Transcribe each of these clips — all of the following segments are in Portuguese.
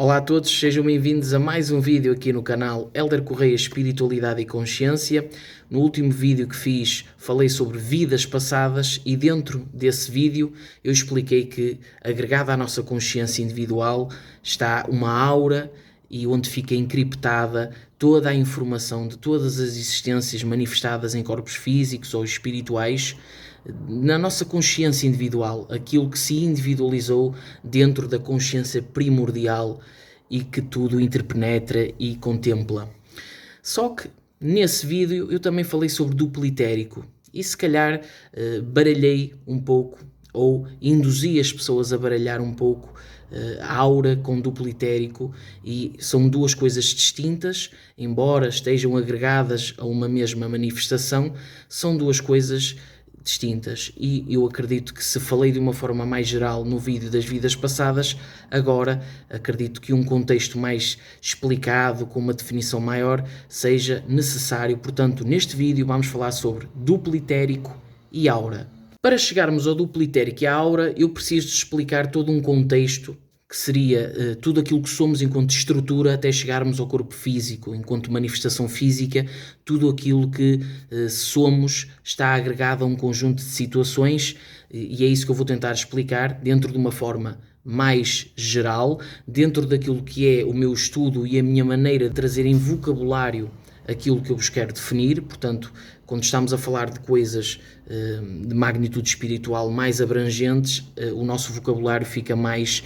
Olá a todos, sejam bem-vindos a mais um vídeo aqui no canal Hélder Correia Espiritualidade e Consciência. No último vídeo que fiz falei sobre vidas passadas e dentro desse vídeo eu expliquei que agregada à nossa consciência individual está uma aura e onde fica encriptada toda a informação de todas as existências manifestadas em corpos físicos ou espirituais na nossa consciência individual, aquilo que se individualizou dentro da consciência primordial e que tudo interpenetra e contempla. Só que nesse vídeo eu também falei sobre duplitérico e se calhar baralhei um pouco ou induzi as pessoas a baralhar um pouco a aura com duplitérico, e são duas coisas distintas, embora estejam agregadas a uma mesma manifestação, são duas coisas distintas, e eu acredito que se falei de uma forma mais geral no vídeo das vidas passadas, agora acredito que um contexto mais explicado, com uma definição maior, seja necessário. Portanto, neste vídeo vamos falar sobre duplitérico e aura. Para chegarmos ao duplitérico e à aura, eu preciso de explicar todo um contexto, que seria tudo aquilo que somos enquanto estrutura até chegarmos ao corpo físico, enquanto manifestação física, tudo aquilo que somos está agregado a um conjunto de situações, e é isso que eu vou tentar explicar dentro de uma forma mais geral, dentro daquilo que é o meu estudo e a minha maneira de trazer em vocabulário aquilo que eu vos quero definir. Portanto, quando estamos a falar de coisas de magnitude espiritual mais abrangentes, o nosso vocabulário fica mais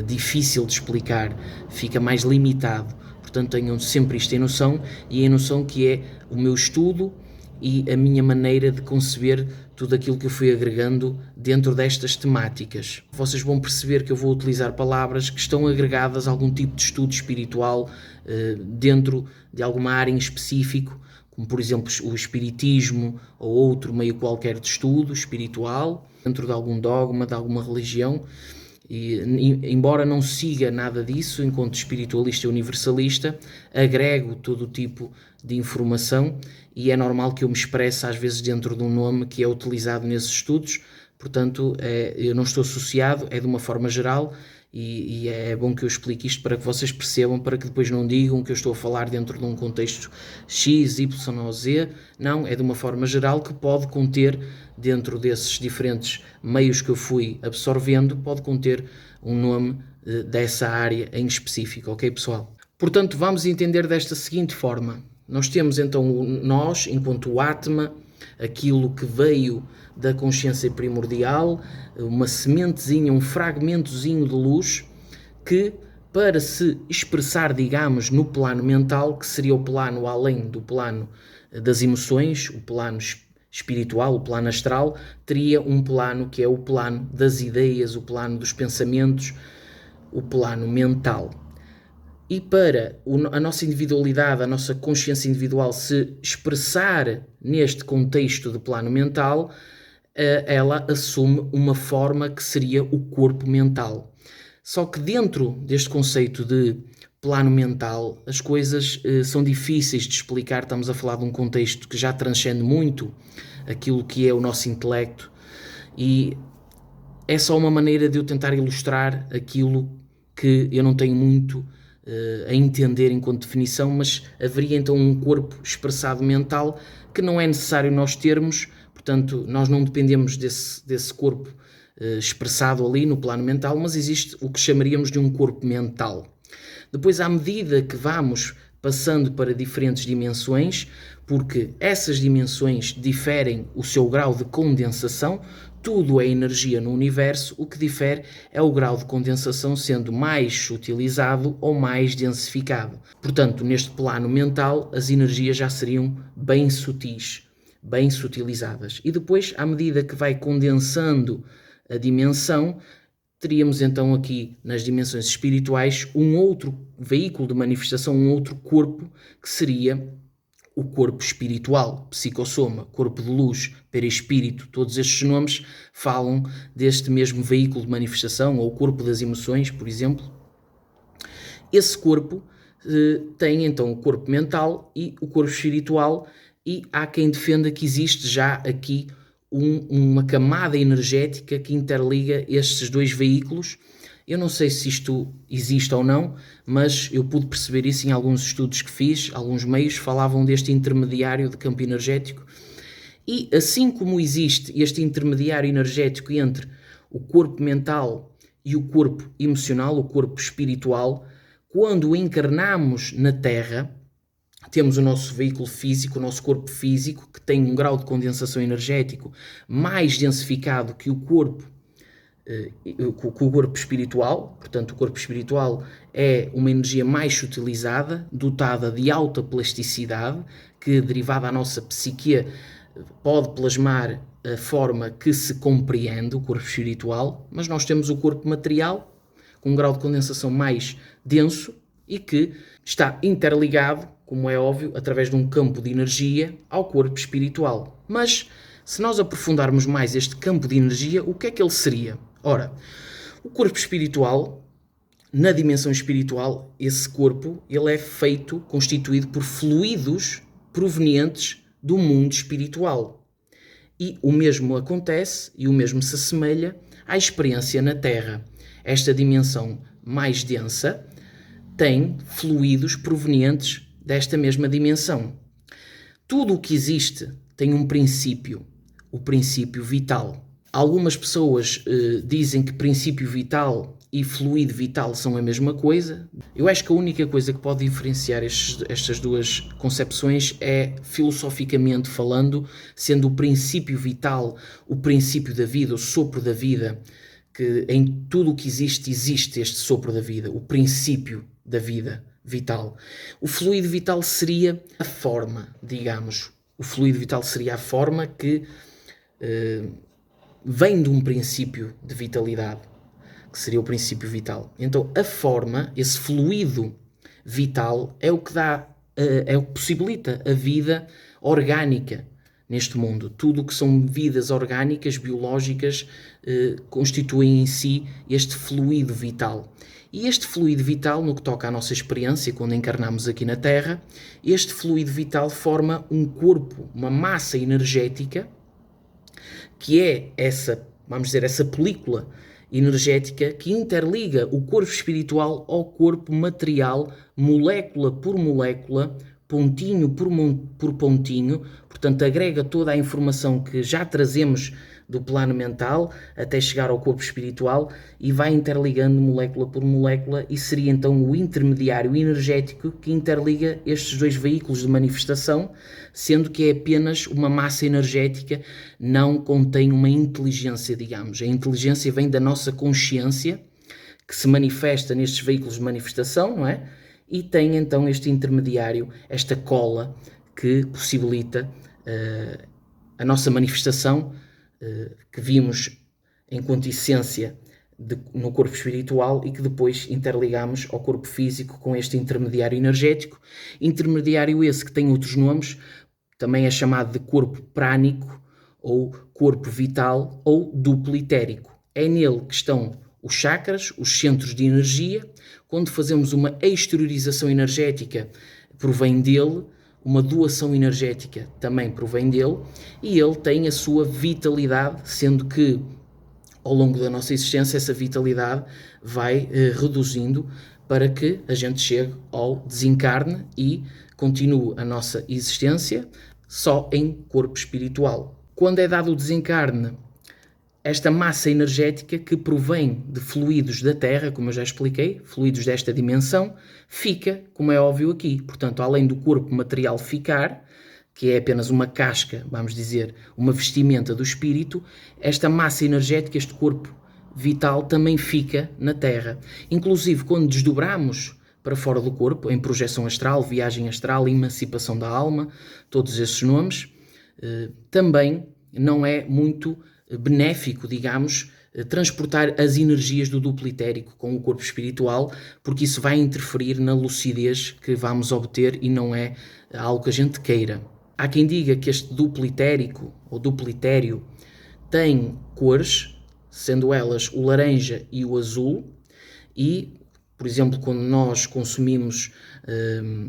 difícil de explicar, fica mais limitado. Portanto, tenham sempre isto em noção, e em noção que é o meu estudo e a minha maneira de conceber tudo aquilo que eu fui agregando dentro destas temáticas. Vocês vão perceber que eu vou utilizar palavras que estão agregadas a algum tipo de estudo espiritual dentro de alguma área em específico, como por exemplo o espiritismo ou outro meio qualquer de estudo espiritual, dentro de algum dogma, de alguma religião. E, embora não siga nada disso, enquanto espiritualista e universalista, agrego todo o tipo de informação, e é normal que eu me expresse às vezes dentro de um nome que é utilizado nesses estudos. Portanto, eu não estou associado, é de uma forma geral, e é bom que eu explique isto para que vocês percebam, para que depois não digam que eu estou a falar dentro de um contexto X, Y ou Z. Não, é de uma forma geral que pode conter, dentro desses diferentes meios que eu fui absorvendo, pode conter um nome dessa área em específico, ok, pessoal? Portanto, vamos entender desta seguinte forma. Nós temos então nós, enquanto o Atma, aquilo que veio da consciência primordial, uma sementezinha, um fragmentozinho de luz que, para se expressar, digamos, no plano mental, que seria o plano além do plano das emoções, o plano espiritual, o plano astral, teria um plano que é o plano das ideias, o plano dos pensamentos, o plano mental. E para a nossa individualidade, a nossa consciência individual se expressar neste contexto de plano mental, ela assume uma forma que seria o corpo mental. Só que dentro deste conceito de plano mental, as coisas são difíceis de explicar. Estamos a falar de um contexto que já transcende muito aquilo que é o nosso intelecto, e é só uma maneira de eu tentar ilustrar aquilo que eu não tenho muito a entender enquanto definição, mas haveria então um corpo expressado mental que não é necessário nós termos. Portanto, nós não dependemos desse corpo expressado ali no plano mental, mas existe o que chamaríamos de um corpo mental. Depois, à medida que vamos passando para diferentes dimensões, porque essas dimensões diferem o seu grau de condensação, tudo é energia no universo, o que difere é o grau de condensação sendo mais sutilizado ou mais densificado. Portanto, neste plano mental, as energias já seriam bem sutis, bem sutilizadas. E depois, à medida que vai condensando a dimensão, teríamos então aqui nas dimensões espirituais um outro veículo de manifestação, um outro corpo, que seria o corpo espiritual, psicossoma, corpo de luz, perispírito. Todos estes nomes falam deste mesmo veículo de manifestação, ou o corpo das emoções, por exemplo. Esse corpo tem então o corpo mental e o corpo espiritual, e há quem defenda que existe já aqui uma camada energética que interliga estes dois veículos, Eu não sei se isto existe ou não, mas eu pude perceber isso em alguns estudos que fiz, alguns meios falavam deste intermediário de campo energético. E assim como existe este intermediário energético entre o corpo mental e o corpo emocional, o corpo espiritual, quando encarnamos na Terra, temos o nosso veículo físico, o nosso corpo físico, que tem um grau de condensação energético mais densificado que o corpo espiritual. Portanto, o corpo espiritual é uma energia mais sutilizada, dotada de alta plasticidade, que, derivada da nossa psique, pode plasmar a forma que se compreende o corpo espiritual, mas nós temos o corpo material, com um grau de condensação mais denso e que está interligado, como é óbvio, através de um campo de energia ao corpo espiritual. Mas, se nós aprofundarmos mais este campo de energia, o que é que ele seria? Ora, o corpo espiritual, na dimensão espiritual, esse corpo, ele é constituído por fluidos provenientes do mundo espiritual. E o mesmo acontece, e o mesmo se assemelha à experiência na Terra. Esta dimensão mais densa tem fluidos provenientes desta mesma dimensão. Tudo o que existe tem um princípio, o princípio vital. Algumas pessoas dizem que princípio vital e fluido vital são a mesma coisa. Eu acho que a única coisa que pode diferenciar estas duas concepções é, filosoficamente falando, sendo o princípio vital o princípio da vida, o sopro da vida, que em tudo o que existe este sopro da vida, o princípio da vida vital. O fluido vital seria a forma, digamos. O fluido vital seria a forma que vem de um princípio de vitalidade, que seria o princípio vital. Então, a forma, esse fluido vital, é o que possibilita a vida orgânica neste mundo. Tudo o que são vidas orgânicas, biológicas, constituem em si este fluido vital. E este fluido vital, no que toca à nossa experiência, quando encarnamos aqui na Terra, este fluido vital forma um corpo, uma massa energética, que é essa, vamos dizer, essa película energética que interliga o corpo espiritual ao corpo material, molécula por molécula, pontinho por pontinho. Portanto, agrega toda a informação que já trazemos do plano mental até chegar ao corpo espiritual e vai interligando molécula por molécula, e seria então o intermediário energético que interliga estes dois veículos de manifestação, sendo que é apenas uma massa energética, não contém uma inteligência, digamos. A inteligência vem da nossa consciência, que se manifesta nestes veículos de manifestação, não é? E tem então este intermediário, esta cola, que possibilita a nossa manifestação, que vimos enquanto essência no corpo espiritual e que depois interligamos ao corpo físico com este intermediário energético. Intermediário esse que tem outros nomes, também é chamado de corpo prânico, ou corpo vital, ou duplo etérico. É nele que estão os chakras, os centros de energia. Quando fazemos uma exteriorização energética, provém dele. Uma doação energética também provém dele, e ele tem a sua vitalidade, sendo que ao longo da nossa existência essa vitalidade vai reduzindo para que a gente chegue ao desencarne e continue a nossa existência só em corpo espiritual. Quando é dado o desencarne, esta massa energética que provém de fluidos da Terra, como eu já expliquei, fluidos desta dimensão, fica, como é óbvio aqui. Portanto, além do corpo material ficar, que é apenas uma casca, vamos dizer, uma vestimenta do espírito, esta massa energética, este corpo vital, também fica na Terra. Inclusive, quando desdobramos para fora do corpo, em projeção astral, viagem astral, emancipação da alma, todos esses nomes, também não é muito benéfico, digamos, transportar as energias do duplo etérico com o corpo espiritual, porque isso vai interferir na lucidez que vamos obter e não é algo que a gente queira. Há quem diga que este duplo etérico, ou duplo etéreo, tem cores, sendo elas o laranja e o azul, e, por exemplo, quando nós consumimos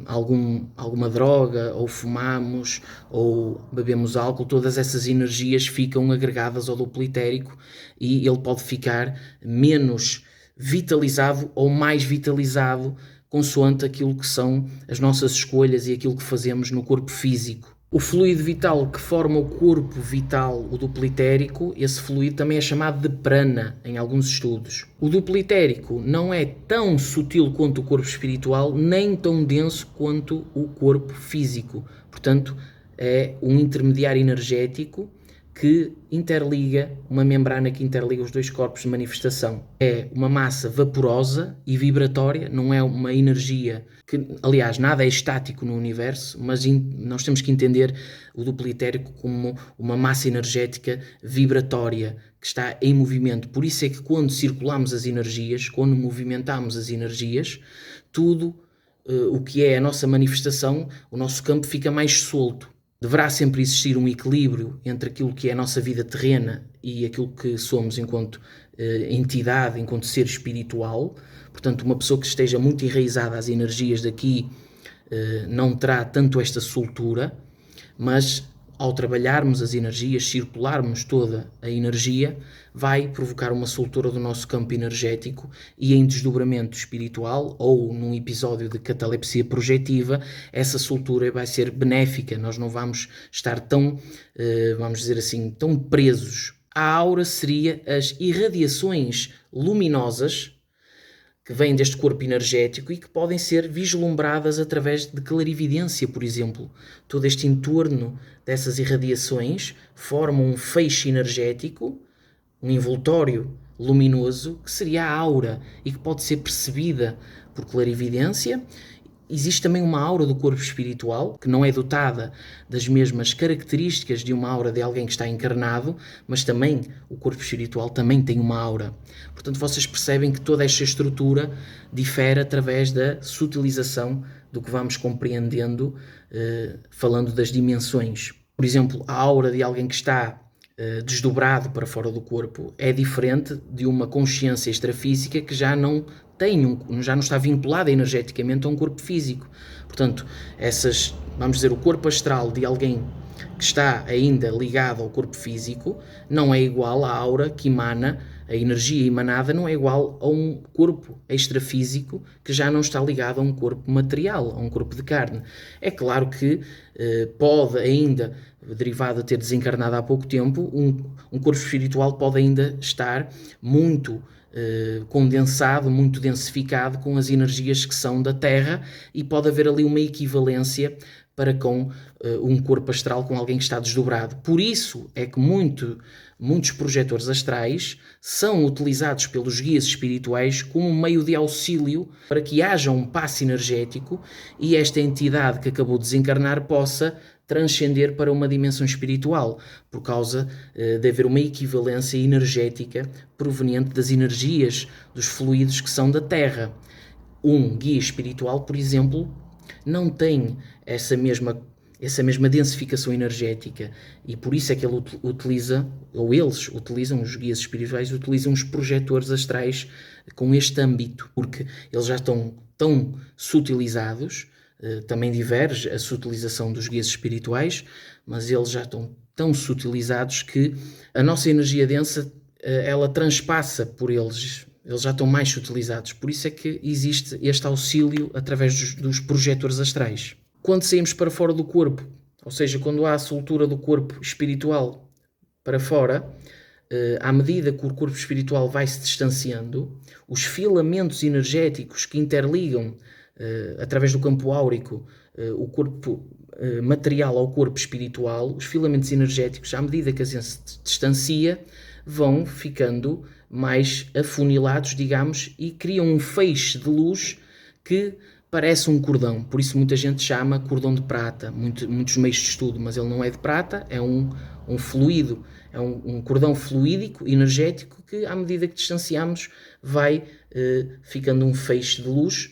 alguma droga, ou fumamos, ou bebemos álcool, todas essas energias ficam agregadas ao duplo etérico e ele pode ficar menos vitalizado ou mais vitalizado, consoante aquilo que são as nossas escolhas e aquilo que fazemos no corpo físico. O fluido vital que forma o corpo vital, o duplitérico, esse fluido também é chamado de prana em alguns estudos. O duplitérico não é tão sutil quanto o corpo espiritual, nem tão denso quanto o corpo físico. Portanto, é um intermediário energético que interliga, uma membrana que interliga os dois corpos de manifestação. É uma massa vaporosa e vibratória, não é uma energia que, aliás, nada é estático no universo, mas nós temos que entender o duplitérico como uma massa energética vibratória que está em movimento. Por isso é que quando circulamos as energias, quando movimentamos as energias, tudo o que é a nossa manifestação, o nosso campo fica mais solto. Deverá sempre existir um equilíbrio entre aquilo que é a nossa vida terrena e aquilo que somos enquanto entidade, enquanto ser espiritual. Portanto, uma pessoa que esteja muito enraizada às energias daqui não terá tanto esta soltura, mas ao trabalharmos as energias, circularmos toda a energia, vai provocar uma soltura do nosso campo energético e em desdobramento espiritual ou num episódio de catalepsia projetiva, essa soltura vai ser benéfica. Nós não vamos estar tão, vamos dizer assim, tão presos. A aura seria as irradiações luminosas que vêm deste corpo energético e que podem ser vislumbradas através de clarividência, por exemplo. Todo este entorno dessas irradiações forma um feixe energético, um envoltório luminoso, que seria a aura e que pode ser percebida por clarividência. Existe também uma aura do corpo espiritual, que não é dotada das mesmas características de uma aura de alguém que está encarnado, mas também o corpo espiritual também tem uma aura. Portanto, vocês percebem que toda esta estrutura difere através da sutilização do que vamos compreendendo, falando das dimensões. Por exemplo, a aura de alguém que está desdobrado para fora do corpo é diferente de uma consciência extrafísica que já não está vinculada energeticamente a um corpo físico. Portanto, vamos dizer, o corpo astral de alguém que está ainda ligado ao corpo físico não é igual à aura que emana, a energia emanada não é igual a um corpo extrafísico que já não está ligado a um corpo material, a um corpo de carne. É claro que pode ainda, derivado de ter desencarnado há pouco tempo, um corpo espiritual pode ainda estar muito condensado, muito densificado com as energias que são da Terra e pode haver ali uma equivalência para com um corpo astral, com alguém que está desdobrado. Por isso é que muitos projetores astrais são utilizados pelos guias espirituais como um meio de auxílio para que haja um passe energético e esta entidade que acabou de desencarnar possa transcender para uma dimensão espiritual, por causa de haver uma equivalência energética proveniente das energias dos fluidos que são da Terra. Um guia espiritual, por exemplo, não tem essa mesma densificação energética e por isso é que ele utiliza, ou eles utilizam, os guias espirituais utilizam os projetores astrais com este âmbito, porque eles já estão tão sutilizados. Também diverge a sutilização dos guias espirituais, mas eles já estão tão sutilizados que a nossa energia densa ela transpassa por eles já estão mais sutilizados. Por isso é que existe este auxílio através dos projetores astrais. Quando saímos para fora do corpo, ou seja, quando há a soltura do corpo espiritual para fora, à medida que o corpo espiritual vai se distanciando, os filamentos energéticos que interligam através do campo áurico o corpo material ao corpo espiritual, os filamentos energéticos, à medida que a gente se distancia, vão ficando mais afunilados, digamos, e criam um feixe de luz que parece um cordão. Por isso muita gente chama cordão de prata, muitos meios de estudo, mas ele não é de prata, é um fluido, é um cordão fluídico, energético, que à medida que distanciamos vai ficando um feixe de luz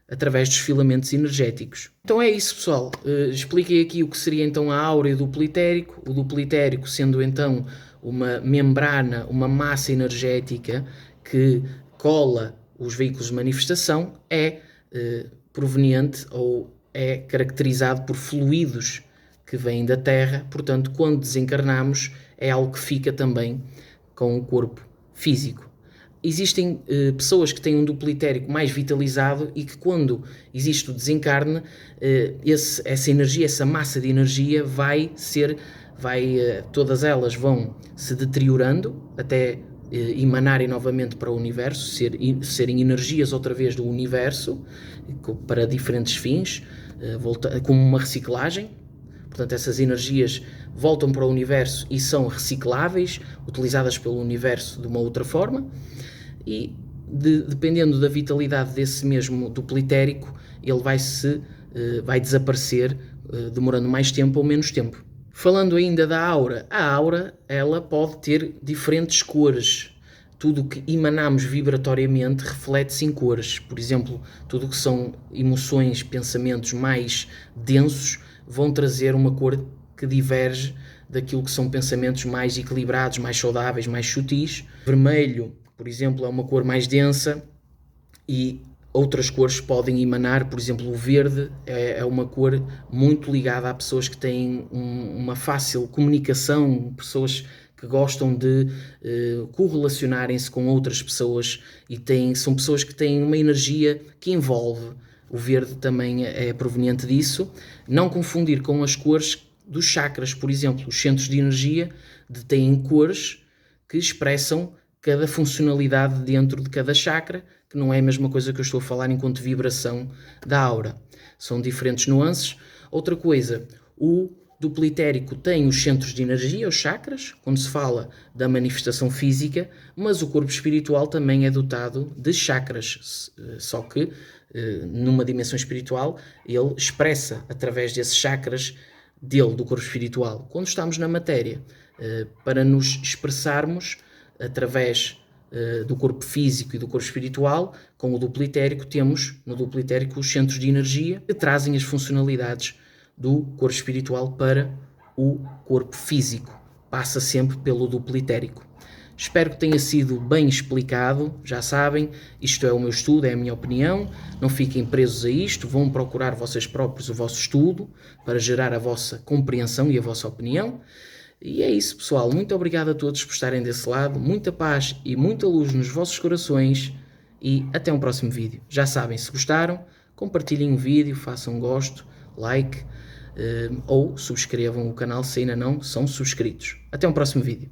através dos filamentos energéticos. Então é isso, pessoal. Expliquei aqui o que seria então a aura e o duplitérico. O duplitérico sendo então uma membrana, uma massa energética que cola os veículos de manifestação, é proveniente ou é caracterizado por fluidos que vêm da Terra. Portanto, quando desencarnamos, é algo que fica também com o corpo físico. existem pessoas que têm um duplo etérico mais vitalizado e que quando existe o desencarne, essa energia, essa massa de energia todas elas vão se deteriorando até emanarem novamente para o universo, serem energias outra vez do universo, para diferentes fins, como uma reciclagem. Portanto, essas energias voltam para o universo e são recicláveis, utilizadas pelo universo de uma outra forma, e dependendo da vitalidade desse mesmo duplo etérico, ele vai desaparecer, demorando mais tempo ou menos tempo. Falando ainda da aura, a aura ela pode ter diferentes cores. Tudo o que emanamos vibratoriamente reflete-se em cores. Por exemplo, tudo o que são emoções, pensamentos mais densos vão trazer uma cor que diverge daquilo que são pensamentos mais equilibrados, mais saudáveis, mais sutis. Vermelho, por exemplo, é uma cor mais densa e outras cores podem emanar. Por exemplo, o verde é uma cor muito ligada a pessoas que têm uma fácil comunicação, pessoas que gostam de correlacionarem-se com outras pessoas e são pessoas que têm uma energia que envolve. O verde também é proveniente disso. Não confundir com as cores dos chakras, por exemplo. Os centros de energia têm cores que expressam cada funcionalidade dentro de cada chakra, que não é a mesma coisa que eu estou a falar enquanto vibração da aura. São diferentes nuances. Outra coisa, o duplo etérico tem os centros de energia, os chakras, quando se fala da manifestação física, mas o corpo espiritual também é dotado de chakras, só que numa dimensão espiritual ele expressa através desses chakras do corpo espiritual. Quando estamos na matéria, para nos expressarmos através do corpo físico e do corpo espiritual, com o duplo etérico, temos no duplo etérico os centros de energia que trazem as funcionalidades do corpo espiritual para o corpo físico. Passa sempre pelo duplo etérico. Espero que tenha sido bem explicado. Já sabem, isto é o meu estudo, é a minha opinião. Não fiquem presos a isto, vão procurar vocês próprios o vosso estudo para gerar a vossa compreensão e a vossa opinião. E é isso, pessoal. Muito obrigado a todos por estarem desse lado. Muita paz e muita luz nos vossos corações. E até um próximo vídeo. Já sabem, se gostaram, compartilhem o vídeo, façam um gosto, like, ou subscrevam o canal se ainda não são subscritos. Até um próximo vídeo.